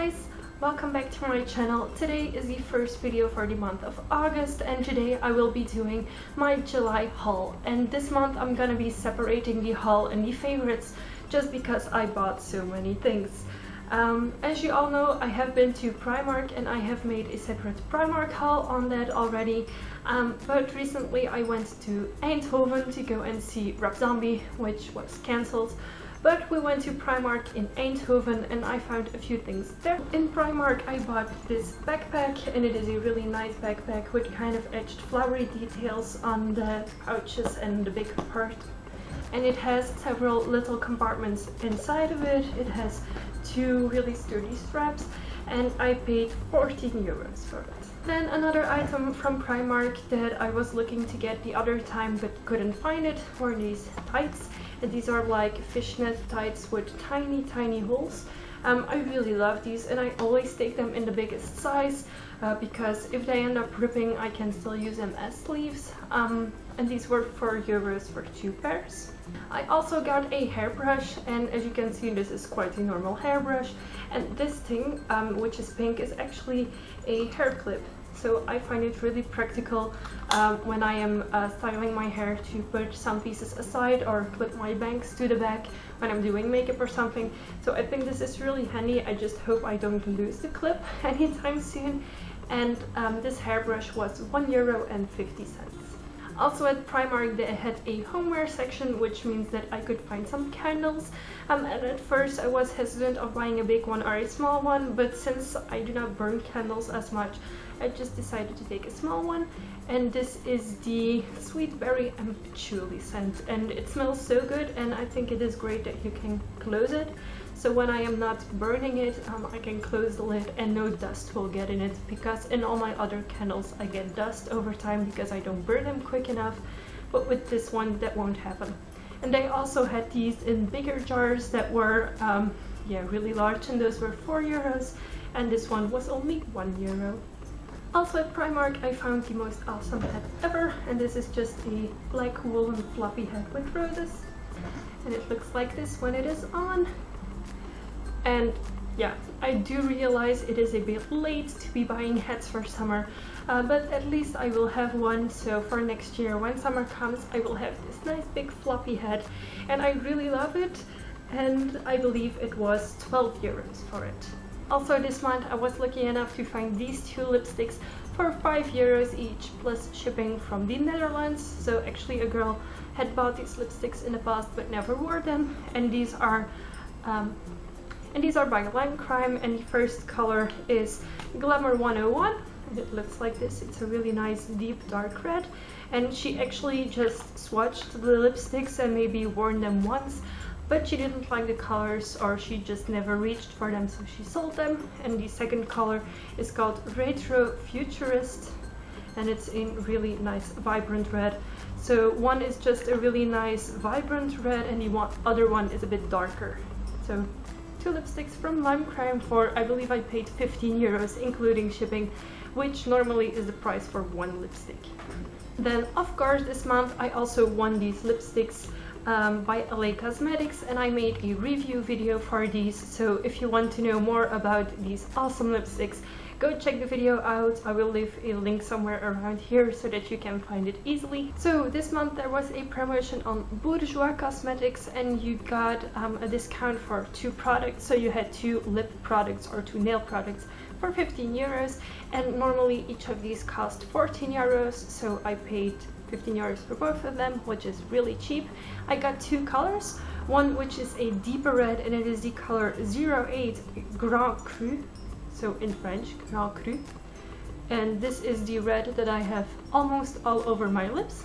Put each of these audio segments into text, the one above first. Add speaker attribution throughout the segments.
Speaker 1: guys, welcome back to my channel. Today is the first video for the month of August and today I will be doing my July haul. And this month I'm gonna be separating the haul and the favorites just because I bought so many things. As you all know, I have been to Primark and I have made a separate Primark haul on that already. But recently I went to Eindhoven to go and see Rap Zombie, which was cancelled. But we went to Primark in Eindhoven and I found a few things there. In Primark I bought this backpack and it is a really nice backpack with kind of etched flowery details on the pouches and the big part. And it has several little compartments inside of it. It has two really sturdy straps and I paid 14 euros for it. Then another item from Primark that I was looking to get the other time but couldn't find it were these tights. And these are like fishnet tights with tiny holes. I really love these and I always take them in the biggest size because if they end up ripping I can still use them as sleeves. And these were 4 euros for 2 pairs. I also got a hairbrush and as you can see this is quite a normal hairbrush, and this thing which is pink is actually a hair clip. So I find it really practical when I am styling my hair to put some pieces aside or clip my bangs to the back when I'm doing makeup or something. So I think this is really handy. I just hope I don't lose the clip anytime soon. And this hairbrush was €1.50. Also at Primark they had a homeware section, which means that I could find some candles. And at first I was hesitant of buying a big one or a small one, but since I do not burn candles as much, I just decided to take a small one. And this is the Sweet Berry and Patchouli scent, and it smells so good and I think it is great that you can close it. So when I am not burning it, I can close the lid and no dust will get in it, because in all my other candles I get dust over time because I don't burn them quick enough, but with this one that won't happen. And they also had these in bigger jars that were really large, and those were 4 euros and this one was only €1. Also at Primark I found the most awesome hat ever, and this is just a black woolen floppy hat with roses, and it looks like this when it is on. And yeah, I do realize it is a bit late to be buying hats for summer, but at least I will have one, so for next year when summer comes I will have this nice big floppy hat and I really love it, and I believe it was 12 euros for it. Also this month I was lucky enough to find these two lipsticks for 5 euros each plus shipping from the Netherlands. So actually a girl had bought these lipsticks in the past but never wore them, and these are by Limecrime, and the first color is Glamour 101 and it looks like this. It's a really nice deep dark red, and she actually just swatched the lipsticks and maybe worn them once, but she didn't like the colors or she just never reached for them, so she sold them. And the second color is called Retrofuturist and it's in really nice vibrant red. So one is just a really nice vibrant red and the other one is a bit darker. So two lipsticks from Limecrime for, I believe I paid 15 euros including shipping, which normally is the price for one lipstick. Then of course this month I also won these lipsticks by LA Cosmetics, and I made a review video for these, so if you want to know more about these awesome lipsticks, go check the video out. I will leave a link somewhere around here so that you can find it easily. So this month there was a promotion on Bourjois cosmetics and you got a discount for 2 products, so you had 2 lip products or 2 nail products for 15 euros, and normally each of these cost 14 euros, so I paid 15 euros for both of them, which is really cheap. I got 2 colors, one which is a deeper red and it is the color 08 Grand Cru, so in French Grand Cru, and this is the red that I have almost all over my lips.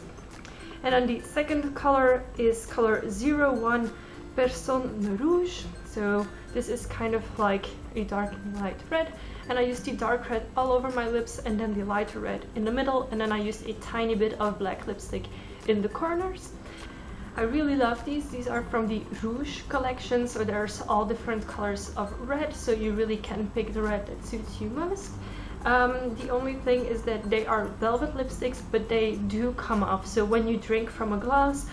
Speaker 1: And then the second color is color 01 Personne Rouge, so this is kind of like a dark and light red, and I used the dark red all over my lips and then the lighter red in the middle, and then I used a tiny bit of black lipstick in the corners. I really love these. These are from the Rouge collection, so there's all different colors of red, so you really can pick the red that suits you most. The only thing is that they are velvet lipsticks, but they do come off, so when you drink from a glass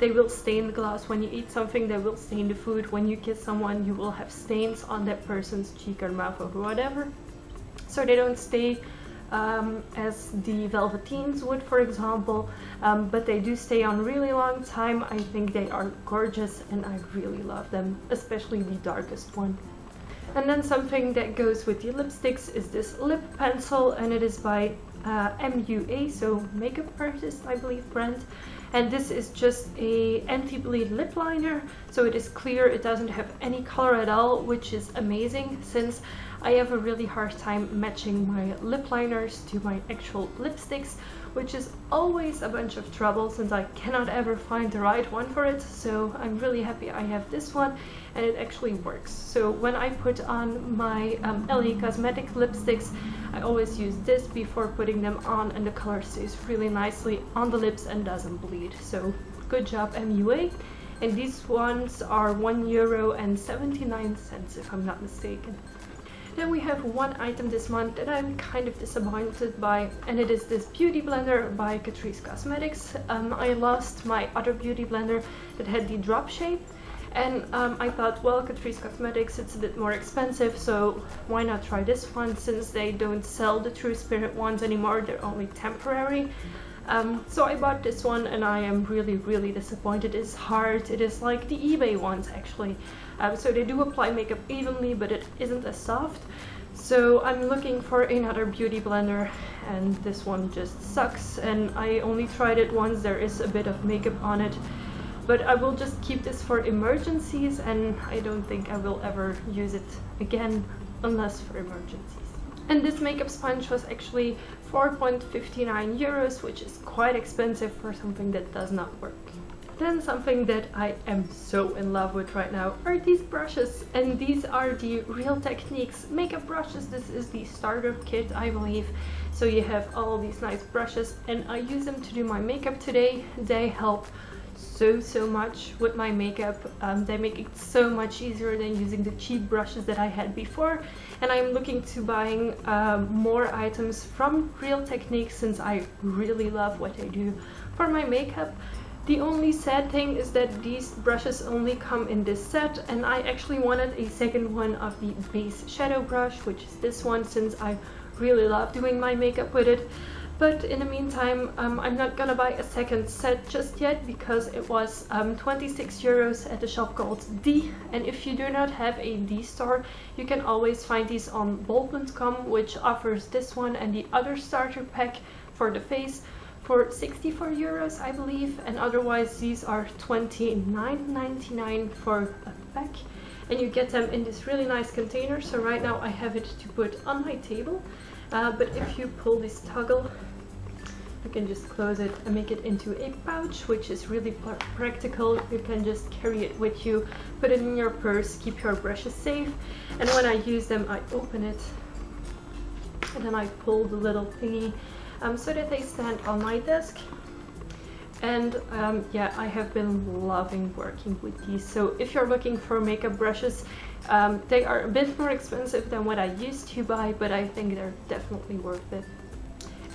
Speaker 1: they will stain the glass. When you eat something, they will stain the food. When you kiss someone, you will have stains on that person's cheek or mouth or whatever. So they don't stay as the velveteens would, for example, but they do stay on really long time. I think they are gorgeous and I really love them, especially the darkest one. And then something that goes with the lipsticks is this lip pencil, and it is by MUA, so makeup artist, I believe, brand. And this is just a anti-bleed lip liner, so it is clear, it doesn't have any color at all, which is amazing since I have a really hard time matching my lip liners to my actual lipsticks, which is always a bunch of trouble since I cannot ever find the right one for it. So I'm really happy I have this one and it actually works. So when I put on my LA Cosmetic lipsticks, I always use this before putting them on, and the color stays really nicely on the lips and doesn't bleed. So good job, MUA. And these ones are €1.79 if I'm not mistaken. Then we have one item this month that I'm kind of disappointed by, and it is this beauty blender by Catrice Cosmetics. I lost my other beauty blender that had the drop shape, and I thought, well, Catrice Cosmetics, it's a bit more expensive, so why not try this one since they don't sell the True Spirit ones anymore, they're only temporary. So I bought this one and I am really disappointed. It's hard. It is like the eBay ones actually. So they do apply makeup evenly, but it isn't as soft. So I'm looking for another beauty blender, and this one just sucks, and I only tried it once. There is a bit of makeup on it, but I will just keep this for emergencies, and I don't think I will ever use it again unless for emergencies. And this makeup sponge was actually €4.59, which is quite expensive for something that does not work. Then something that I am so in love with right now are these brushes, and these are the Real Techniques makeup brushes. This is the starter kit, I believe. So you have all these nice brushes, and I use them to do my makeup today. They help so much with my makeup. They make it so much easier than using the cheap brushes that I had before, and I'm looking to buying more items from Real Techniques since I really love what they do for my makeup. The only sad thing is that these brushes only come in this set, and I actually wanted a second one of the base shadow brush, which is this one, since I really love doing my makeup with it. But in the meantime, I'm not gonna buy a second set just yet because it was €26 at the shop called D. And if you do not have a D store, you can always find these on bol.com, which offers this one and the other starter pack for the face for €64, I believe. And otherwise, these are $29.99 for a pack. And you get them in this really nice container. So right now I have it to put on my table. But if you pull this toggle, you can just close it and make it into a pouch, which is really practical. You can just carry it with you, put it in your purse, keep your brushes safe. And when I use them, I open it and then I pull the little thingy so that they stand on my desk. And yeah, I have been loving working with these. So if you're looking for makeup brushes, they are a bit more expensive than what I used to buy, but I think they're definitely worth it.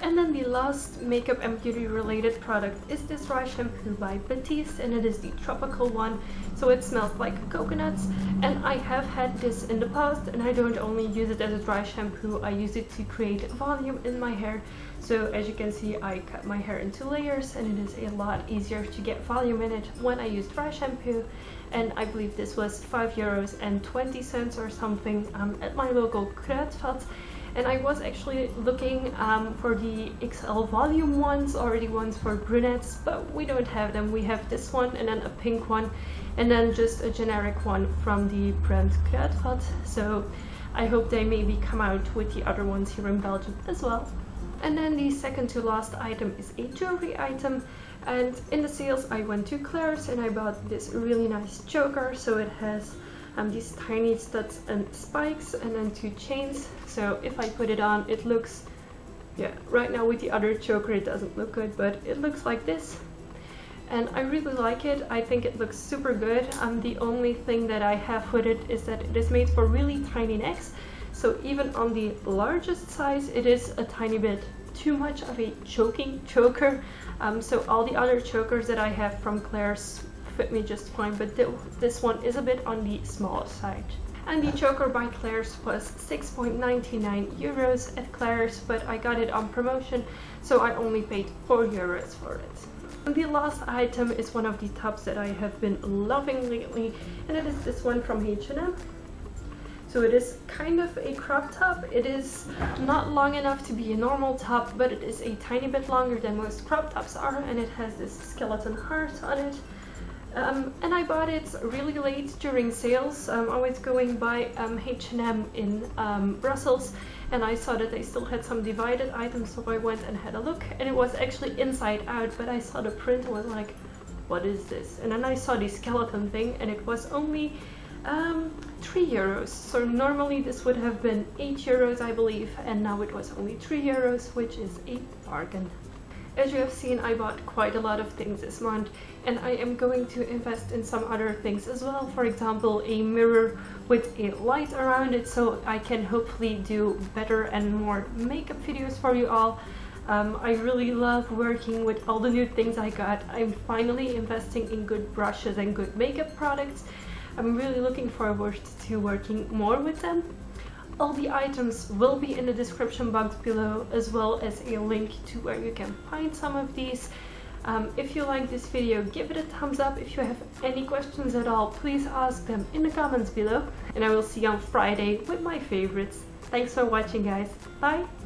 Speaker 1: And then the last makeup and beauty related product is this dry shampoo by Batiste, and it is the tropical one, so it smells like coconuts. And I have had this in the past, and I don't only use it as a dry shampoo, I use it to create volume in my hair. So as you can see, I cut my hair into layers, and it is a lot easier to get volume in it when I use dry shampoo. And I believe this was €5.20 or something at my local Kruidvat. And I was actually looking for the XL volume ones or the ones for brunettes, but we don't have them. We have this one and then a pink one and then just a generic one from the brand Kruidvat. So I hope they maybe come out with the other ones here in Belgium as well. And then the second to last item is a jewelry item. And in the sales I went to Claire's and I bought this really nice choker. So it has these tiny studs and spikes and then 2 chains. So if I put it on, it looks, yeah, right now with the other choker it doesn't look good, but it looks like this. And I really like it. I think it looks super good. The only thing that I have with it is that it is made for really tiny necks. So even on the largest size, it is a tiny bit too much of a choking choker. So all the other chokers that I have from Claire's fit me just fine, but this one is a bit on the small side. And the choker by Claire's was 6.99 euros at Claire's, but I got it on promotion, so I only paid 4 euros for it. And the last item is one of the tops that I have been loving lately, and it is this one from H&M. So it is kind of a crop top. It is not long enough to be a normal top, but it is a tiny bit longer than most crop tops are, and it has this skeleton heart on it. And I bought it really late during sales. I was going by H&M in Brussels, and I saw that they still had some divided items, so I went and had a look, and it was actually inside out, but I saw the print and was like, what is this? And then I saw the skeleton thing, and it was only 3 euros. So normally this would have been 8 euros, I believe, and now it was only 3 euros, which is a bargain. As you have seen, I bought quite a lot of things this month, and I am going to invest in some other things as well. For example, a mirror with a light around it, so I can hopefully do better and more makeup videos for you all. I really love working with all the new things I got. I'm finally investing in good brushes and good makeup products. I'm really looking forward to working more with them. All the items will be in the description box below, as well as a link to where you can find some of these. If you like this video, give it a thumbs up. If you have any questions at all, please ask them in the comments below. And I will see you on Friday with my favorites. Thanks for watching, guys. Bye!